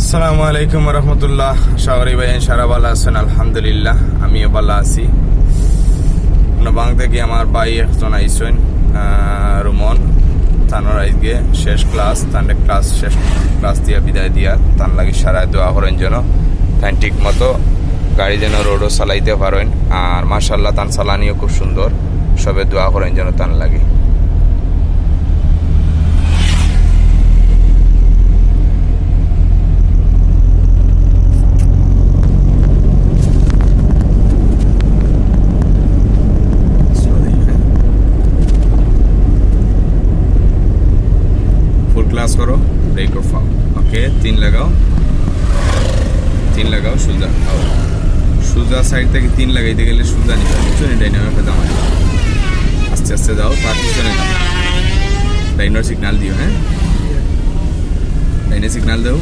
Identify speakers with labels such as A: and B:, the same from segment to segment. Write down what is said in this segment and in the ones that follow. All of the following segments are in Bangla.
A: আসসালামু আলাইকুম রহমতুল্লাহ। শাহরি ভাই সারা ভালো আছেন? আলহামদুলিল্লাহ, আমিও ভালো আছি। বাং থেকে আমার ভাই একজন আইসেন, রুমন। তানোর আজকে শেষ ক্লাস, তান্ডে শেষ ক্লাস দিয়া বিদায় দিয়া তান লাগি সারা দোয়া করেন যেন তাই ঠিক মতো গাড়ি যেন রোডও চালাইতে পারেন। আর মাশাল্লাহ তান চালানিও খুব সুন্দর, সবে দোয়া করেন যেন তান লাগে। क्लास करो, ब्रेक और फाउ। ओके, तीन लगाओ सुजा आओ। सुजा साइड तक तीन लगाइते गेले सुजा नहीं बुझছো নি? ডাইনামিক দাম আস্তে আস্তে যাও, তার পিছনে যাও। ডাইনার সিগন্যাল দিও, হ্যাঁ ডাইনার সিগন্যাল দাও।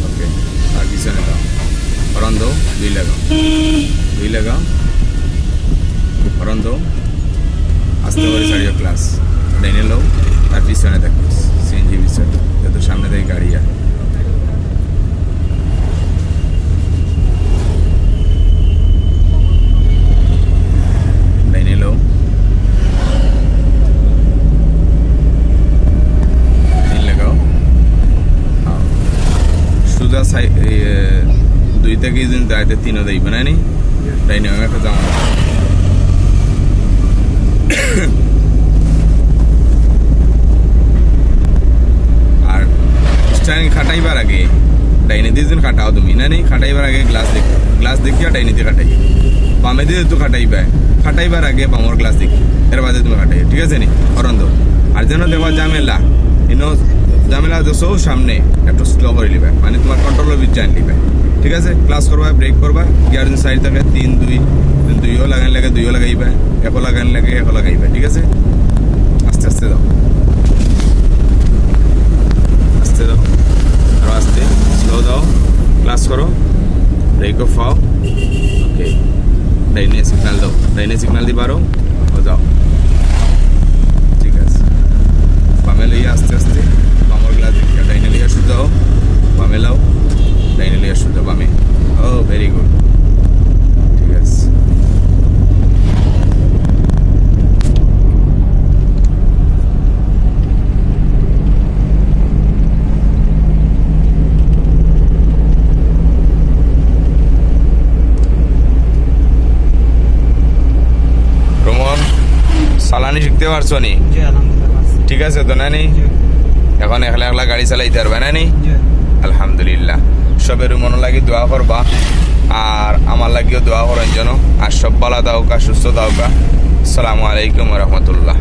A: ওকে, তার পিছনে যাও, হরন দাও, দুই লাগাও হরন দাও। আস্তে করে ছাড়িও ক্লাস, ডাইনে লাও, তার পিছনে দেখো সিএনজি পিছনে, যত সামনে থেকে গাড়ি আর ডাইনে লাও, তিন লাগাও। সোজা সাইড দুই থেকে যাইতে তিনও দেইবে না নি? ডাইনে একটা জামা খাটাইবার আগে ডাইনে দিয়ে দিন খাটাও তুমি না নেই? খাটাইবার আগে গ্লাস দেখিয়া ডাইনে দিয়ে খাটাই, বামে দিয়ে তো খাটাইবার আগে বামর গ্লাস দেখি, এর বাদে তুমি খাটাই, ঠিক আছে নি? হরন দাও। আর যেন দেখবা জামেলা দেখছো সামনে একটু স্লো করে নিবে, মানে তোমার কন্ট্রোলের ভিতরে আন নিবে, ঠিক আছে? ক্লাস করবা, ব্রেক করবা, গিয়ার সাইড থাকে 3 2 দুইও লাগান লাগে দুইও লাগাইবা, একো লাগান লাগে একো লাগাইবা, ঠিক আছে? আস্তে আস্তে দাও, আস্তে দাও, আরো আস্তে, স্লো দাও। ক্লাস করো, ব্রেক অফ ফাও। ওকে, ডাইনে সিগন্যাল দাও, ডাইনে সিগন্যাল দি পারো ও যাও, ঠিক আছে? বামে লইয়া আস্তে আস্তে বামর গ্লাস দেখিয়া ডাইনে লইয়া শুধু দাও, বামে লাও, ডাইনে লইয়া শুধু বামে। ও ভেরি গুড, ঠিক আছে। চালানি শিখতে পারছো নি? ঠিক আছে তো না নি? এখন একলা একলা গাড়ি চালাইতে পারবে না নি? আলহামদুলিল্লাহ। সবের মনে লাগে দোয়া করবা, আর আমার লাগিও দোয়া করেন যেন। আর সব ভালো দাও কা, সুস্থ দাও কা। আসসালামু আলাইকুম রহমতুল্লাহ।